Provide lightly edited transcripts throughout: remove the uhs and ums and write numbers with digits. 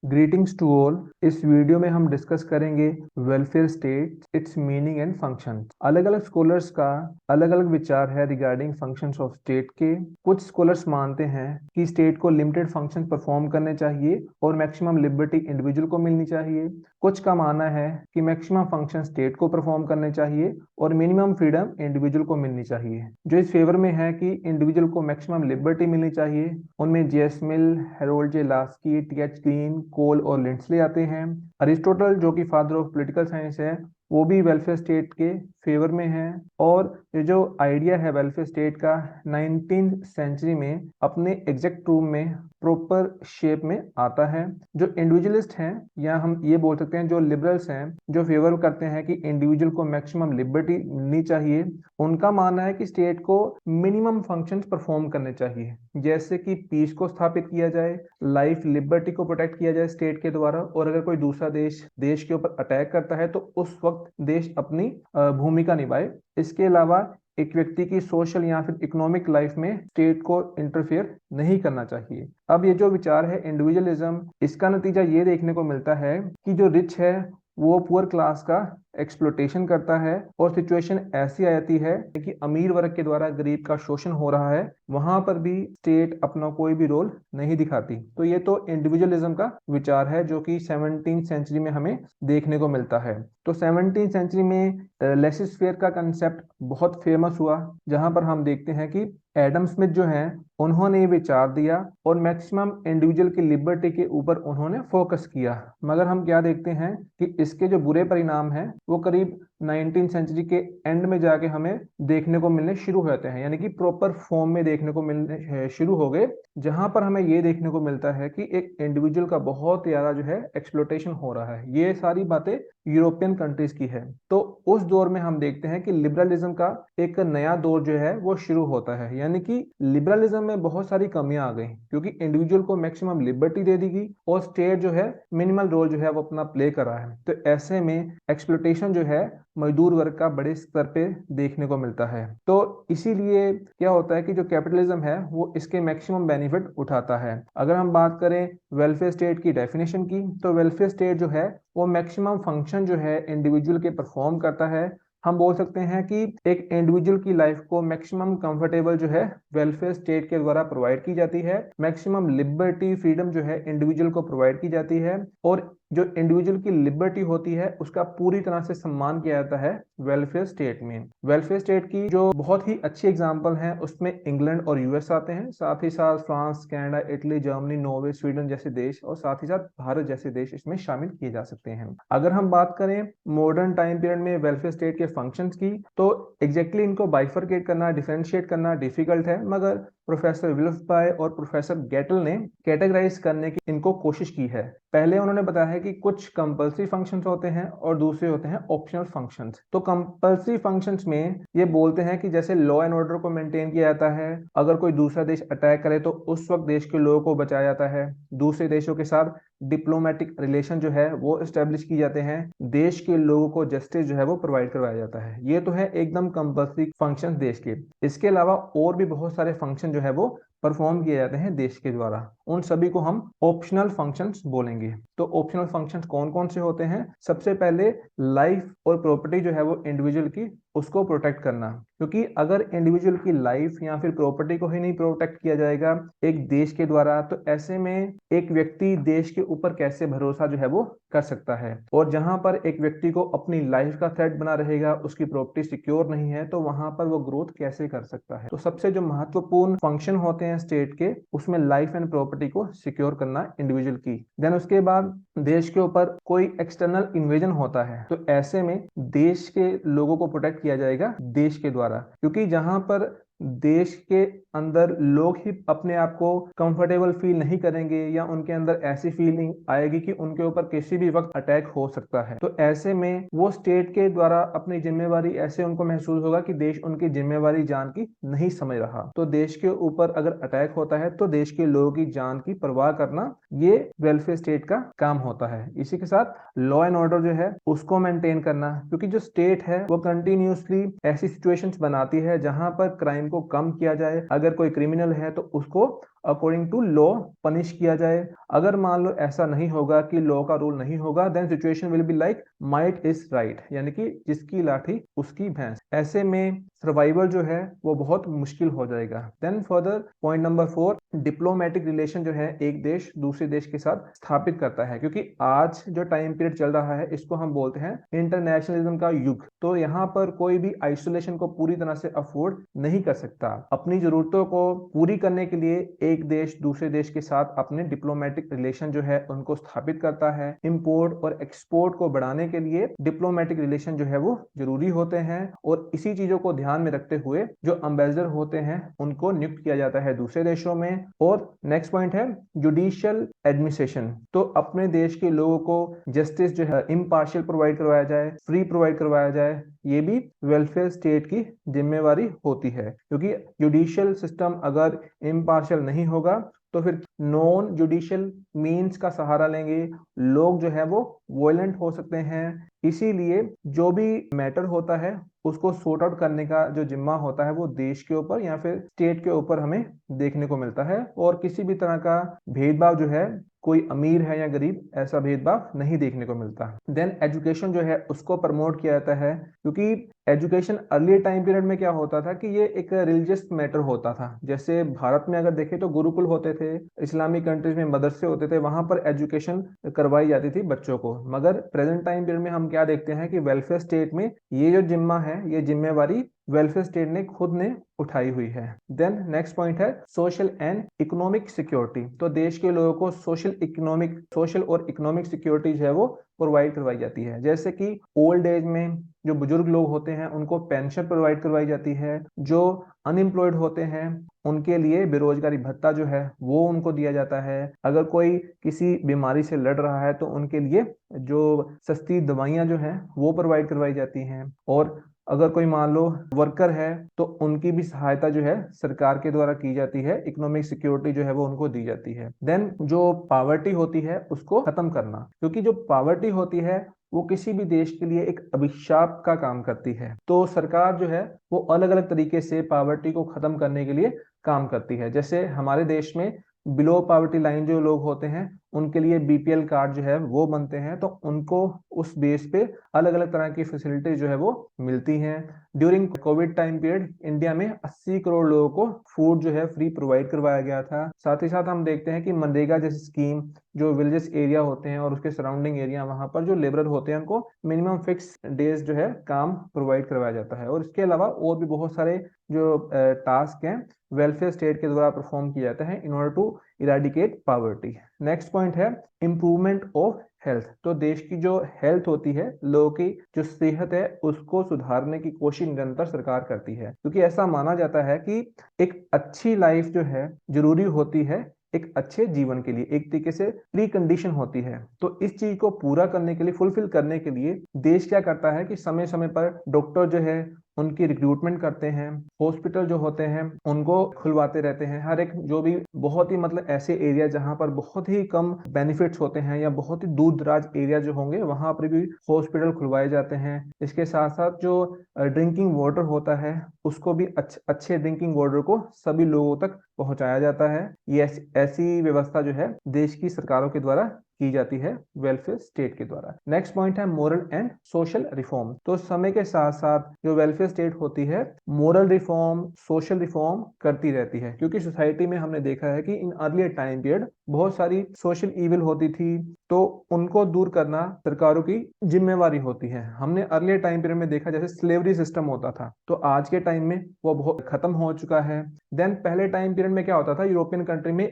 Greetings to all. इस video में हम डिस्कस करेंगे welfare state, its meaning and function. अलग अलग स्कॉलर्स का अलग अलग विचार है रिगार्डिंग फंक्शंस ऑफ स्टेट के। कुछ स्कॉलर्स मानते हैं कि स्टेट को लिमिटेड फंक्शंस परफॉर्म करने चाहिए और मैक्सिमम लिबर्टी इंडिविजुअल को मिलनी चाहिए। कुछ का मानना है कि मैक्सिमम फंक्शन स्टेट को परफॉर्म करने चाहिए और मिनिमम फ्रीडम इंडिविजुअल को मिलनी चाहिए। जो इस फेवर में है कि इंडिविजुअल को मैक्सिमम लिबर्टी मिलनी चाहिए, उनमें JS Mill, Harold J Laski, TH Green, Cole और लिंडस्ले आते हैं। अरिस्टोटल, जो कि फादर ऑफ पॉलिटिकल साइंस है, वो भी वेलफेयर स्टेट के फेवर में है। और ये जो आइडिया है वेलफेयर स्टेट का 19th सेंचुरी में अपने एग्जैक्ट रूप में प्रॉपर शेप में आता है। जो इंडिविजुअलिस्ट हैं, या हम ये बोल सकते हैं जो लिबरल्स हैं, जो फेवर करते हैं कि इंडिविजुअल को मैक्सिमम लिबर्टी मिलनी चाहिए, उनका मानना है कि स्टेट को मिनिमम फंक्शंस परफॉर्म करने चाहिए, जैसे कि पीस को स्थापित किया जाए, लाइफ लिबर्टी को प्रोटेक्ट किया जाए स्टेट के द्वारा, और अगर कोई दूसरा देश के ऊपर अटैक करता है तो उस वक्त देश अपनी भूमिका निभाए। इसके अलावा एक व्यक्ति की सोशल या फिर इकोनॉमिक लाइफ में स्टेट को इंटरफेयर नहीं करना चाहिए। अब ये जो विचार है इंडिविजुअलिज्म, इसका नतीजा ये देखने को मिलता है कि जो रिच है वो पुअर क्लास का एक्सप्लोटेशन करता है, और सिचुएशन ऐसी आ जाती है कि अमीर वर्ग के द्वारा गरीब का शोषण हो रहा है, वहां पर भी स्टेट अपना कोई भी रोल नहीं दिखाती। तो ये तो इंडिविजुअलिज्म का विचार है जो कि 17th सेंचुरी में हमें देखने को मिलता है। तो 17th सेंचुरी में लेसिस फेयर का कंसेप्ट बहुत फेमस हुआ, जहां पर हम देखते हैं कि एडम स्मिथ जो हैं, उन्होंने ये विचार दिया और मैक्सिमम इंडिविजुअल की लिबर्टी के ऊपर उन्होंने फोकस किया। मगर हम क्या देखते हैं कि इसके जो बुरे परिणाम हैं वो करीब 19th सेंचुरी के एंड में जाके हमें देखने को मिलने शुरू होते हैं, यानी कि प्रॉपर फॉर्म में देखने को मिलने शुरू हो गए, जहां पर हमें ये देखने को मिलता है कि एक इंडिविजुअल का बहुत ज्यादा जो है एक्सप्लोटेशन हो रहा है। ये सारी बातें यूरोपियन कंट्रीज की है। तो उस दौर में हम देखते हैं कि लिबरलिज्म का एक नया दौर जो है वो शुरू होता है, यानी कि लिबरलिज्म में बहुत सारी कमियां आ गई क्योंकि इंडिविजुअल को मैक्सिमम लिबर्टी दे दी गई और स्टेट जो है मिनिमल रोल जो है वो अपना प्ले कर रहा है। तो ऐसे में एक्सप्लोटेशन जो है मजदूर वर्ग का बड़े स्तर पे देखने को मिलता है। तो इसीलिए क्या होता है कि जो कैपिटलिज्म है वो इसके मैक्सिमम बेनिफिट उठाता है। अगर हम बात करें वेलफेयर स्टेट की डेफिनेशन की, तो वेलफेयर स्टेट जो है वो मैक्सिमम फंक्शन जो है इंडिविजुअल के परफॉर्म करता है। हम बोल सकते हैं कि एक इंडिविजुअल की लाइफ को मैक्सिमम कंफर्टेबल जो है वेलफेयर स्टेट के द्वारा प्रोवाइड की जाती है, मैक्सिमम लिबर्टी फ्रीडम जो है इंडिविजुअल को प्रोवाइड की जाती है, और जो इंडिविजुअल की लिबर्टी होती है उसका पूरी तरह से सम्मान किया जाता है वेलफेयर स्टेट में। वेलफेयर स्टेट की जो बहुत ही अच्छी एग्जांपल है उसमें इंग्लैंड और यूएस आते हैं, साथ ही साथ France, Canada, Italy, Germany, Norway, Sweden जैसे देश, और साथ ही साथ भारत जैसे देश इसमें शामिल किए जा सकते हैं। अगर हम बात करें मॉडर्न टाइम पीरियड में वेलफेयर स्टेट के फंक्शंस की, तो एग्जैक्टली इनको बाइफरकेट करना, डिफरेंशिएट करना डिफिकल्ट है, मगर प्रोफेसर विल्फ्बाय और प्रोफेसर गेटल ने कैटेगराइज करने की इनको कोशिश की है। पहले उन्होंने बताया है कि कुछ कंपल्सरी फंक्शंस होते हैं और दूसरे होते हैं ऑप्शनल फंक्शंस। तो कंपल्सरी फंक्शंस में ये बोलते हैं कि जैसे लॉ एंड ऑर्डर को मेंटेन किया जाता है, अगर कोई दूसरा देश अटैक करे तो उस वक्त देश के लोगों को बचाया जाता है, दूसरे देशों के साथ डिप्लोमेटिक रिलेशन जो है वो एस्टेब्लिश की जाते हैं, देश के लोगों को जस्टिस जो है वो प्रोवाइड करवाया जाता है। ये तो है एकदम कंपल्सरी फंक्शन देश के। इसके अलावा और भी बहुत सारे फंक्शन जो है वो परफॉर्म किए जाते हैं देश के द्वारा, उन सभी को हम ऑप्शनल फंक्शंस बोलेंगे। तो ऑप्शनल फंक्शंस कौन कौन से होते हैं? सबसे पहले लाइफ और प्रॉपर्टी जो है वो इंडिविजुअल की, उसको प्रोटेक्ट करना, क्योंकि अगर इंडिविजुअल की लाइफ या फिर प्रॉपर्टी को ही नहीं प्रोटेक्ट किया जाएगा एक देश के द्वारा, तो ऐसे में एक व्यक्ति देश के ऊपर कैसे भरोसा जो है वो कर सकता है। और जहां पर एक व्यक्ति को अपनी लाइफ का थ्रेट बना रहेगा, उसकी प्रॉपर्टी सिक्योर नहीं है, तो वहां पर वो ग्रोथ कैसे कर सकता है। तो सबसे जो महत्वपूर्ण फंक्शन होते हैं स्टेट के, उसमें लाइफ एंड प्रॉपर्टी को सिक्योर करना इंडिविजुअल की। देन उसके बाद देश के ऊपर कोई एक्सटर्नल इन्वेजन होता है, तो ऐसे में देश के लोगों को प्रोटेक्ट किया जाएगा देश के द्वारा, क्योंकि जहां पर देश के अंदर लोग ही अपने आप को कंफर्टेबल फील नहीं करेंगे या उनके अंदर ऐसी फीलिंग आएगी कि उनके ऊपर किसी भी वक्त अटैक हो सकता है, तो ऐसे में वो स्टेट के द्वारा अपनी जिम्मेवारी ऐसे उनको महसूस होगा कि देश उनकी जिम्मेवारी जान की नहीं समझ रहा। तो देश के ऊपर अगर अटैक होता है तो देश के लोगों की जान की परवाह करना, ये वेलफेयर स्टेट का काम होता है। इसी के साथ लॉ एंड ऑर्डर जो है उसको मेंटेन करना, क्योंकि जो स्टेट है वो कंटिन्यूसली ऐसी सिचुएशंस बनाती है जहां पर क्राइम को कम किया जाए। अगर कोई क्रिमिनल है तो उसको अकॉर्डिंग टू लॉ पनिश किया जाए। अगर मान लो ऐसा नहीं होगा कि लॉ का रूल नहीं होगा, then situation will be like might is right, यानी कि जिसकी लाठी उसकी भैंस। ऐसे में सर्वाइवल जो है वो बहुत मुश्किल हो जाएगा। Then further point number 4, diplomatic relation जो है एक देश दूसरे देश के साथ स्थापित करता है, क्योंकि आज जो टाइम पीरियड चल रहा है इसको हम बोलते हैं इंटरनेशनलिज्म का युग। तो यहाँ पर कोई भी आइसोलेशन को पूरी तरह से अफोर्ड नहीं कर सकता। अपनी जरूरतों को पूरी करने के लिए एक देश दूसरे देश के साथ अपने डिप्लोमेटिक रिलेशन जो है उनको स्थापित करता है। इंपोर्ट और एक्सपोर्ट को बढ़ाने के लिए डिप्लोमेटिक रिलेशन जो है वो जरूरी होते हैं, और इसी चीजों को ध्यान में रखते हुए जो एम्बेसडर होते हैं उनको नियुक्त किया जाता है दूसरे देशों में। और नेक्स्ट पॉइंट है जुडिशियल एडमिनिस्ट्रेशन। तो अपने देश के लोगों को जस्टिस जो है इम्पार्शियल प्रोवाइड करवाया जाए, फ्री प्रोवाइड करवाया जाए, ये भी वेलफेयर स्टेट की जिम्मेवारी होती है। क्योंकि जुडिशियल सिस्टम अगर इम्पार्शियल नहीं होगा तो फिर नॉन जुडिशियल मीन्स का सहारा लेंगे, लोग जो है वो वॉयलेंट हो सकते हैं। इसीलिए जो भी मैटर होता है उसको सॉर्ट आउट करने का जो जिम्मा होता है वो देश के ऊपर या फिर स्टेट के ऊपर हमें देखने को मिलता है, और किसी भी तरह का भेदभाव जो है, कोई अमीर है या गरीब, ऐसा भेदभाव नहीं देखने को मिलता। देन एजुकेशन जो है उसको प्रमोट किया जाता है, क्योंकि एजुकेशन अर्ली टाइम पीरियड में क्या होता था कि ये एक रिलीजियस मैटर होता था। जैसे भारत में अगर देखें तो गुरुकुल होते थे, इस्लामिक कंट्रीज में मदरसे होते थे, वहां पर एजुकेशन करवाई जाती थी बच्चों को। मगर प्रेजेंट टाइम पीरियड में हम क्या देखते हैं कि वेलफेयर स्टेट में ये जो जिम्मा है, ये जिम्मेवारी वेलफेयर स्टेट ने खुद ने उठाई हुई है। देन नेक्स्ट पॉइंट है सोशल एंड इकोनॉमिक सिक्योरिटी। तो देश के लोगों को सोशल और इकोनॉमिक सिक्योरिटी जो है वो प्रोवाइड करवाई जाती है। जैसे कि ओल्ड एज में जो बुजुर्ग लोग होते हैं उनको पेंशन प्रोवाइड करवाई जाती है, जो अनएम्प्लॉयड होते हैं उनके लिए बेरोजगारी भत्ता जो है वो उनको दिया जाता है। अगर कोई किसी बीमारी से लड़ रहा है तो उनके लिए जो सस्ती दवाइयां जो हैं वो प्रोवाइड करवाई जाती हैं। और अगर कोई मान लो वर्कर है तो उनकी भी सहायता जो है सरकार के द्वारा की जाती है, इकोनॉमिक सिक्योरिटी जो है वो उनको दी जाती है। देन जो पॉवर्टी होती है उसको खत्म करना, क्योंकि जो पॉवर्टी होती है वो किसी भी देश के लिए एक अभिशाप का काम करती है। तो सरकार जो है वो अलग अलग तरीके से पॉवर्टी को खत्म करने के लिए काम करती है। जैसे हमारे देश में बिलो पॉवर्टी लाइन जो लोग होते हैं उनके लिए बीपीएल कार्ड जो है वो बनते हैं, तो उनको उस बेस पे अलग अलग तरह की फैसिलिटी जो है वो मिलती हैं। During Covid time period India में 80 करोड़ लोगों को फूड जो है फ्री प्रोवाइड करवाया गया था। साथ ही साथ हम देखते हैं कि मनरेगा जैसी स्कीम, जो विलेजेस एरिया होते हैं और उसके सराउंडिंग एरिया, वहां पर जो लेबर होते हैं उनको मिनिमम फिक्स डेज जो है काम प्रोवाइड करवाया जाता है। और इसके अलावा और भी बहुत सारे जो टास्क हैं वेलफेयर स्टेट के द्वारा परफॉर्म किया जाता है in order to eradicate poverty. Next point है इंप्रूवमेंट ऑफ हेल्थ। तो देश की जो हेल्थ होती है, लोगों की जो सेहत है, उसको सुधारने की कोशिश निरंतर सरकार करती है, क्योंकि ऐसा माना जाता है कि एक अच्छी लाइफ जो है जरूरी होती है एक अच्छे जीवन के लिए, एक तरीके से प्री कंडीशन होती है। तो इस चीज को पूरा करने के लिए, फुलफिल करने के लिए देश क्या करता है कि समय समय पर डॉक्टर जो है उनकी रिक्रूटमेंट करते हैं, हॉस्पिटल जो होते हैं उनको खुलवाते रहते हैं। हर एक जो भी बहुत ही मतलब ऐसे एरिया जहां पर बहुत ही कम बेनिफिट्स होते हैं या बहुत ही दूर दराज एरिया जो होंगे वहां पर भी हॉस्पिटल खुलवाए जाते हैं। इसके साथ साथ जो ड्रिंकिंग वाटर होता है उसको भी अच्छे ड्रिंकिंग वाटर को सभी लोगों तक पहुंचाया जाता है। ये ऐसी व्यवस्था जो है देश की सरकारों के द्वारा की जाती है वेलफेयर स्टेट के द्वारा। नेक्स्ट पॉइंट है मोरल एंड सोशल रिफॉर्म। तो समय के साथ साथ जो वेलफेयर स्टेट होती है मोरल रिफॉर्म, सोशल रिफॉर्म करती रहती है, क्योंकि सोसाइटी में हमने देखा है कि इन अर्लियर टाइम पीरियड बहुत सारी सोशल इविल होती थी, तो उनको दूर करना सरकारों की जिम्मेवारी होती है। हमने अर्लियर टाइम पीरियड में देखा जैसे स्लेवरी सिस्टम होता था, तो आज के टाइम में वो बहुत खत्म हो चुका है। देन पहले टाइम पीरियड में क्या होता था, यूरोपियन कंट्री में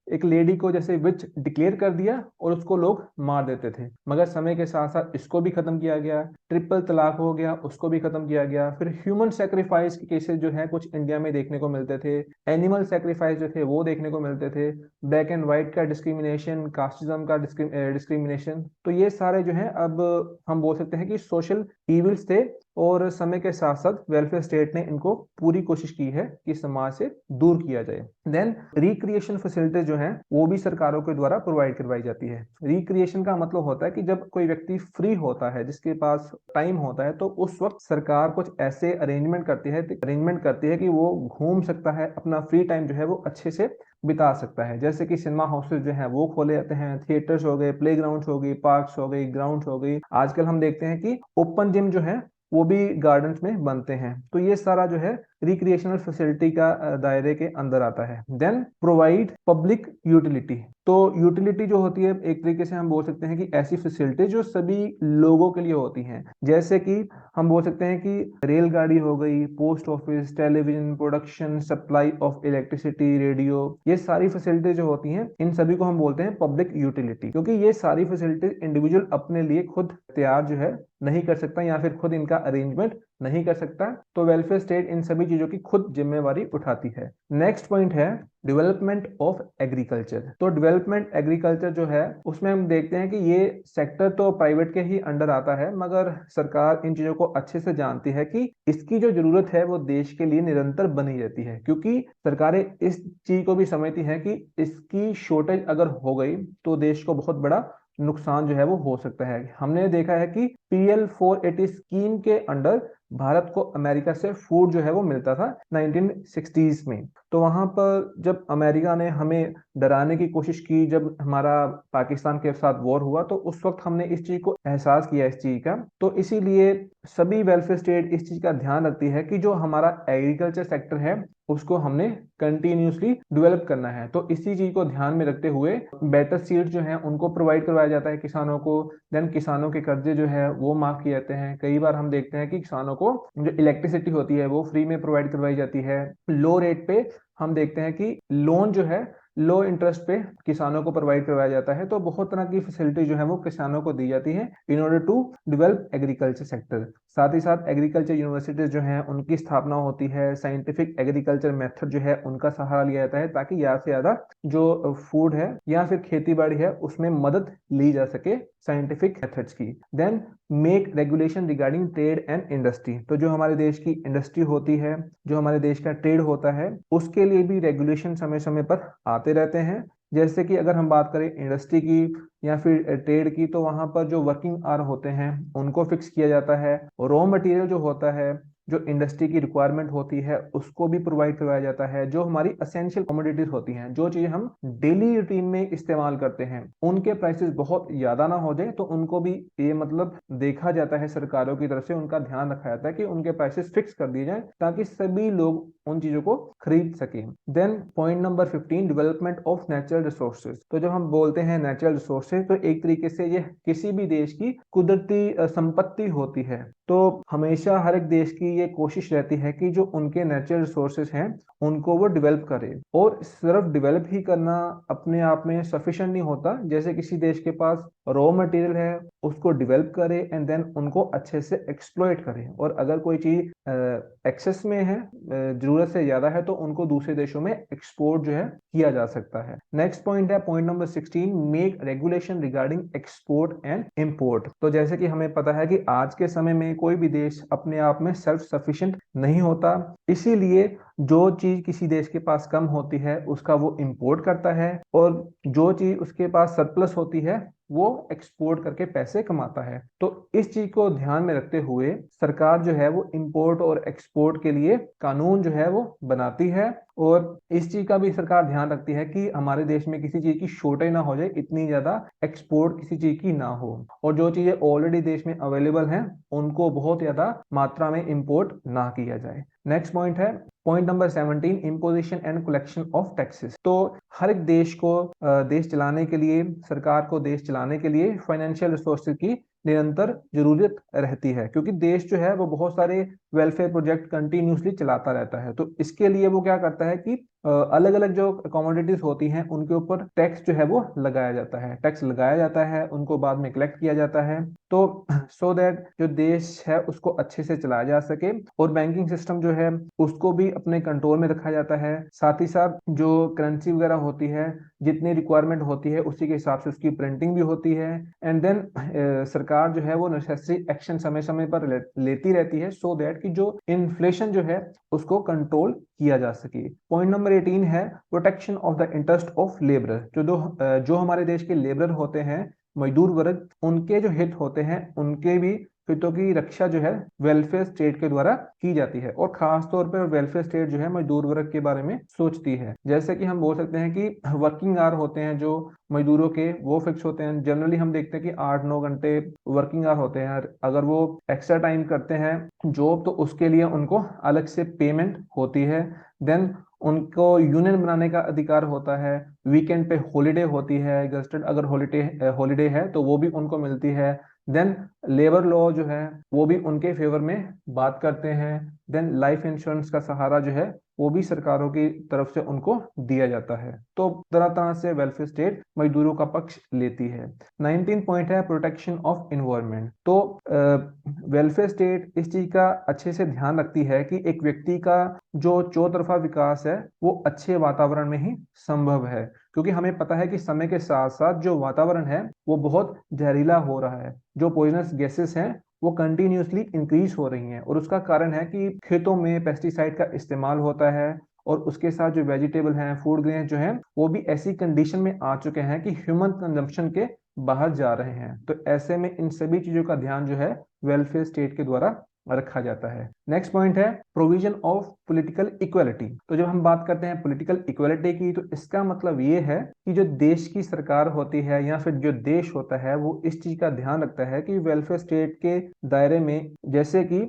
एक लेडी को जैसे विच डिक्लेयर कर दिया और उसको लोग मार देते थे, मगर समय के साथ साथ इसको भी खत्म किया गया। ट्रिपल तलाक हो गया, उसको भी खत्म किया गया। फिर ह्यूमन सेक्रीफाइस के केसेस जो है कुछ इंडिया में देखने को मिलते थे, एनिमल सेक्रीफाइस जो थे वो देखने को मिलते थे, ब्लैक एंड व्हाइट का डिस्क्रिमिनेशन, कास्टिज्म का डिस्क्रिमिनेशन, तो ये सारे जो है अब हम बोल सकते हैं कि सोशल इविल्स थे और समय के साथ साथ वेलफेयर स्टेट ने इनको पूरी कोशिश की है कि समाज से दूर किया जाए। देन रिक्रिएशन फैसिलिटीज जो हैं वो भी सरकारों के द्वारा प्रोवाइड करवाई जाती है। रिक्रिएशन का मतलब होता है कि जब कोई व्यक्ति फ्री होता है, जिसके पास टाइम होता है, तो उस वक्त सरकार कुछ ऐसे अरेंजमेंट करती है कि वो घूम सकता है, अपना फ्री टाइम जो है वो अच्छे से बिता सकता है। जैसे कि सिनेमा हाउसेज जो हैं वो खोले जाते हैं, थिएटर्स हो गए, प्ले ग्राउंड्स हो गई, पार्क्स हो गई, ग्राउंड्स हो गई। आजकल हम देखते हैं कि ओपन जिम जो है वो भी गार्डन्स में बनते हैं। तो ये सारा जो है रिक्रिएशनल फैसिलिटी का दायरे के अंदर आता है। Then provide public utility. तो यूटिलिटी जो होती है, एक तरीके से हम बोल सकते हैं कि ऐसी फैसिलिटी जो सभी लोगों के लिए होती हैं। जैसे कि हम बोल सकते हैं कि रेलगाड़ी हो गई, post office, television, production, supply of electricity, radio, ये सारी फैसिलिटी जो होती हैं इन सभी को हम बोलते हैं पब्लिक यूटिलिटी। क्योंकि ये सारी फैसिलिटी इंडिविजुअल अपने लिए खुद तैयार जो है नहीं कर सकता या फिर खुद इनका अरेंजमेंट नहीं कर सकता, तो वेलफेयर स्टेट इन सभी चीजों की खुद जिम्मेवारी उठाती है। नेक्स्ट पॉइंट है डेवलपमेंट ऑफ एग्रीकल्चर। तो डेवलपमेंट एग्रीकल्चर जो है उसमें हम देखते हैं कि ये सेक्टर तो प्राइवेट के ही अंडर आता है, मगर सरकार इन चीजों को अच्छे से जानती है कि इसकी जो जरूरत है वो देश के लिए निरंतर बनी रहती है। क्योंकि सरकारें इस चीज को भी समझती हैं कि इसकी शॉर्टेज अगर हो गई तो देश को बहुत बड़ा नुकसान जो है वो हो सकता है। हमने देखा है कि PL480 स्कीम के अंडर भारत को अमेरिका से फूड जो है वो मिलता था 1960s में। तो वहां पर जब अमेरिका ने हमें डराने की कोशिश की, जब हमारा पाकिस्तान के साथ वॉर हुआ, तो उस वक्त हमने इस चीज को एहसास किया इस चीज का। तो इसीलिए सभी वेलफेयर स्टेट इस चीज का ध्यान रखती है कि जो हमारा एग्रीकल्चर सेक्टर है उसको हमने कंटिन्यूसली डेवलप करना है। तो इसी चीज को ध्यान में रखते हुए बेटर सीड जो है उनको प्रोवाइड करवाया जाता है किसानों को। देन किसानों के कर्जे जो है वो माफ किए जाते हैं। कई बार हम देखते हैं कि किसानों को जो इलेक्ट्रिसिटी होती है वो फ्री में प्रोवाइड करवाई जाती है। लो रेट पे हम देखते हैं कि लोन जो है लो इंटरेस्ट पे किसानों को प्रोवाइड करवाया जाता है। तो बहुत तरह की फैसिलिटी जो है वो किसानों को दी जाती है in order to develop agriculture sector. साथ ही साथ एग्रीकल्चर यूनिवर्सिटीज जो हैं उनकी स्थापना होती है। साइंटिफिक एग्रीकल्चर मेथड जो है उनका सहारा लिया जाता है ताकि ज्यादा से ज्यादा जो फूड है या फिर खेती बाड़ी है उसमें मदद ली जा सके साइंटिफिक मेथड्स की। Then make regulation regarding trade and industry. तो जो हमारे देश की इंडस्ट्री होती है, जो हमारे देश का ट्रेड होता है, उसके लिए भी रेगुलेशन समय समय पर आते रहते हैं। जैसे कि अगर हम बात करें इंडस्ट्री की या फिर ट्रेड की, तो वहां पर जो वर्किंग आवर होते हैं उनको फिक्स किया जाता है। रॉ मटेरियल जो होता है, जो इंडस्ट्री की रिक्वायरमेंट होती है, उसको भी प्रोवाइड करवाया जाता है। जो हमारी असेंशियल कमोडिटीज होती हैं, जो चीजें हम डेली रूटीन में इस्तेमाल करते हैं, उनके प्राइसेस बहुत ज्यादा ना हो जाए, तो उनको भी ये मतलब देखा जाता है, सरकारों की तरफ से उनका ध्यान रखा जाता है कि उनके प्राइसेस फिक्स कर दिए जाए ताकि सभी लोग उन चीजों को खरीद सकें। Then point number 15, development of natural resources. तो जब हम बोलते हैं नेचुरल रिसोर्सेज, तो एक तरीके से ये किसी भी देश की कुदरती संपत्ति होती है। तो हमेशा हर एक देश की ये कोशिश रहती है कि जो उनके नेचुरल रिसोर्सेज हैं उनको वो डेवलप करे। और सिर्फ डेवलप ही करना अपने आप में सफिशिएंट नहीं होता। जैसे किसी देश के पास रॉ मटेरियल है, उसको डेवलप करे एंड देन उनको अच्छे से एक्सप्लॉइट करे। और अगर कोई चीज एक्सेस में है, जरूरत से ज्यादा है, तो उनको दूसरे देशों में एक्सपोर्ट जो है किया जा सकता है। नेक्स्ट पॉइंट है point number 16, make regulation regarding export and import. तो जैसे कि हमें पता है कि आज के समय में कोई भी देश अपने आप में सेल्फ सफिशिएंट नहीं होता, इसीलिए जो चीज किसी देश के पास कम होती है उसका वो इंपोर्ट करता है, और जो चीज उसके पास सरप्लस होती है वो एक्सपोर्ट करके पैसे कमाता है। तो इस चीज को ध्यान में रखते हुए सरकार जो है वो इंपोर्ट और एक्सपोर्ट के लिए कानून जो है वो बनाती है। और इस चीज का भी सरकार ध्यान रखती है कि हमारे देश में किसी चीज की शॉर्टेज ना हो जाए, इतनी ज्यादा एक्सपोर्ट किसी चीज की ना हो, और जो चीजें ऑलरेडी देश में अवेलेबल हैं उनको बहुत ज्यादा मात्रा में इंपोर्ट ना किया जाए। नेक्स्ट पॉइंट है point number 17, imposition and collection of taxes. तो हर एक देश को देश चलाने के लिए, सरकार को देश चलाने के लिए फाइनेंशियल रिसोर्सेज की निरंतर जरूरत रहती है। क्योंकि देश जो है वो बहुत सारे वेलफेयर प्रोजेक्ट कंटिन्यूसली चलाता रहता है। तो इसके लिए वो क्या करता है कि अलग अलग जो कमोडिटीज होती हैं उनके ऊपर टैक्स जो है वो लगाया जाता है। टैक्स लगाया जाता है, उनको बाद में कलेक्ट किया जाता है, तो सो दैट जो देश है उसको अच्छे से चलाया जा सके। और बैंकिंग सिस्टम जो है उसको भी अपने कंट्रोल में रखा जाता है। साथ ही साथ जो करेंसी वगैरह होती है, जितनी रिक्वायरमेंट होती है उसी के हिसाब से उसकी प्रिंटिंग भी होती है। एंड देन सरकार सरकार जो है वो नेसेसरी एक्शन समय समय पर लेती रहती है, सो दैट कि जो इन्फ्लेशन जो है उसको कंट्रोल किया जा सके। पॉइंट नंबर 18 है protection of the interest of labour. जो हमारे देश के लेबर होते हैं, मजदूर वर्ग, उनके जो हित होते हैं, उनके भी हितों की रक्षा जो है वेलफेयर स्टेट के द्वारा की जाती है। और खास तौर पर वेलफेयर स्टेट जो है मजदूर वर्ग के बारे में सोचती है। जैसे कि हम बोल सकते हैं कि वर्किंग आवर होते हैं जो मजदूरों के, वो फिक्स होते हैं। जनरली हम देखते हैं कि 8-9 घंटे वर्किंग आवर होते हैं। अगर वो एक्स्ट्रा टाइम करते हैं जॉब, तो उसके लिए उनको अलग से पेमेंट होती है। देन उनको यूनियन बनाने का अधिकार होता है। वीकेंड पे हॉलीडे होती है, गस्टेड अगर हॉलीडे है तो वो भी उनको मिलती है। देन लेबर लॉ जो है वो भी उनके फेवर में बात करते हैं। देन लाइफ इंश्योरेंस का सहारा जो है वो भी सरकारों की तरफ से उनको दिया जाता है। तो तरह तरह से वेलफेयर स्टेट मजदूरों का पक्ष लेती है। 19 पॉइंट है प्रोटेक्शन ऑफ इन्वायरमेंट। तो वेलफेयर स्टेट इस चीज का अच्छे से ध्यान रखती है कि एक व्यक्ति का जो चौतरफा विकास है वो अच्छे वातावरण में ही संभव है। क्योंकि हमें पता है कि समय के साथ साथ जो वातावरण है वो बहुत जहरीला हो रहा है। जो पॉइजनस गैसेस हैं वो कंटिन्यूसली इंक्रीज हो रही हैं, और उसका कारण है कि खेतों में पेस्टिसाइड का इस्तेमाल होता है। और उसके साथ जो वेजिटेबल हैं, फूड ग्रेन जो हैं, वो भी ऐसी कंडीशन में आ चुके हैं कि ह्यूमन कंजम्पशन के बाहर जा रहे हैं। तो ऐसे में इन सभी चीजों का ध्यान जो है वेलफेयर स्टेट के द्वारा रखा जाता है। नेक्स्ट पॉइंट है प्रोविजन ऑफ पॉलिटिकल इक्वालिटी। तो जब हम बात करते हैं पॉलिटिकल इक्वालिटी की, तो इसका मतलब ये है कि जो देश की सरकार होती है या फिर जो देश होता है वो इस चीज का ध्यान रखता है कि वेलफेयर स्टेट के दायरे में जैसे कि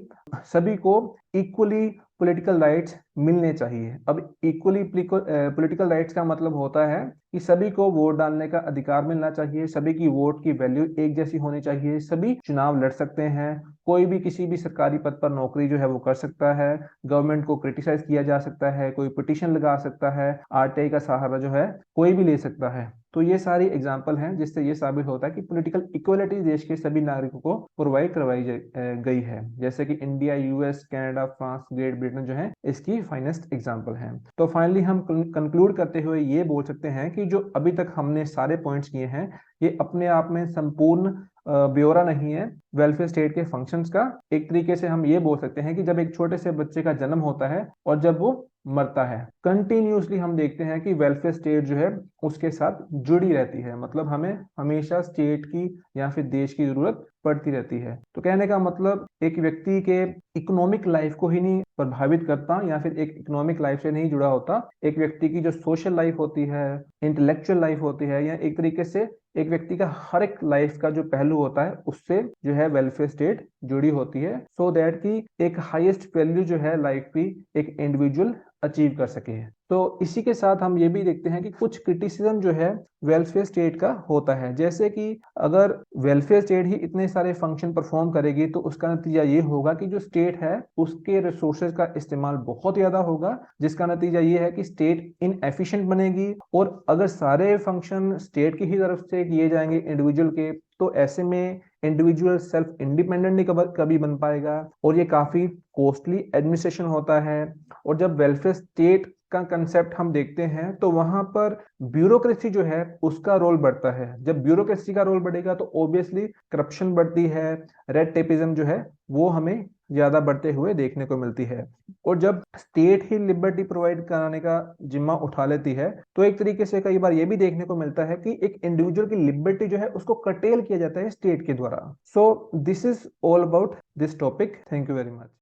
सभी को इक्वली पॉलिटिकल राइट्स मिलने चाहिए। अब इक्वली पॉलिटिकल राइट्स का मतलब होता है कि सभी को वोट डालने का अधिकार मिलना चाहिए, सभी की वोट की वैल्यू एक जैसी होनी चाहिए, सभी चुनाव लड़ सकते हैं, कोई भी किसी भी सरकारी पद पर नौकरी जो है वो कर सकता है, गवर्नमेंट को क्रिटिसाइज किया जा सकता है, कोई पिटीशन लगा सकता है, आरटीआई का सहारा जो है कोई भी ले सकता है। तो ये सारी एग्जाम्पल हैं जिससे ये साबित होता है कि पॉलिटिकल इक्वलिटी देश के सभी नागरिकों को प्रोवाइड करवाई गई है। जैसे कि India, US, Canada, France, great Britain जो है इसकी फाइनेस्ट एग्जाम्पल हैं। तो फाइनली हम कंक्लूड करते हुए ये बोल सकते हैं कि जो अभी तक हमने सारे पॉइंट्स किए हैं ये अपने आप में संपूर्ण ब्यौरा नहीं है वेलफेयर स्टेट के फंक्शंस का। एक तरीके से हम ये बोल सकते हैं कि जब एक छोटे से बच्चे का जन्म होता है और जब वो मरता है, कंटिन्यूसली हम देखते हैं कि वेलफेयर स्टेट जो है उसके साथ जुड़ी रहती है। मतलब हमें हमेशा स्टेट की या फिर देश की जरूरत पड़ती रहती है। तो कहने का मतलब एक व्यक्ति के इकोनॉमिक लाइफ को ही नहीं प्रभावित करता या फिर एक इकोनॉमिक लाइफ से नहीं जुड़ा होता। एक व्यक्ति की जो सोशल लाइफ होती है, इंटेलेक्चुअल लाइफ होती है, या एक तरीके से एक व्यक्ति का हर एक लाइफ का जो पहलू होता है उससे जो है वेलफेयर स्टेट जुड़ी होती है, सो दैट कि एक हाईएस्ट वैल्यू जो है लाइफ की एक इंडिविजुअल अचीव कर सके। तो इसी के साथ हम ये भी देखते हैं कि कुछ क्रिटिसिज्म जो है वेलफेयर स्टेट का होता है। जैसे कि अगर वेलफेयर स्टेट ही इतने सारे फंक्शन परफॉर्म करेगी तो उसका नतीजा ये होगा कि जो स्टेट है उसके रिसोर्सेज का इस्तेमाल बहुत ज्यादा होगा, जिसका नतीजा ये है कि स्टेट इनएफिशिएंट बनेगी। और अगर सारे फंक्शन स्टेट की ही तरफ से किए जाएंगे इंडिविजुअल के, तो ऐसे में इंडिविजुअल सेल्फ इंडिपेंडेंट नहीं कभी बन पाएगा, और ये काफी कॉस्टली एडमिनिस्ट्रेशन होता है। और जब वेलफेयर स्टेट का कंसेप्ट हम देखते हैं तो वहां पर ब्यूरोक्रेसी जो है उसका रोल बढ़ता है। जब ब्यूरोक्रेसी का रोल बढ़ेगा तो ऑब्वियसली करप्शन बढ़ती है, रेड टेपिज्म जो है वो हमें ज्यादा बढ़ते हुए देखने को मिलती है। और जब स्टेट ही लिबर्टी प्रोवाइड कराने का जिम्मा उठा लेती है तो एक तरीके से कई बार ये भी देखने को मिलता है कि एक इंडिविजुअल की लिबर्टी जो है उसको कटेल किया जाता है स्टेट के द्वारा। So this is all about this topic. Thank you very much.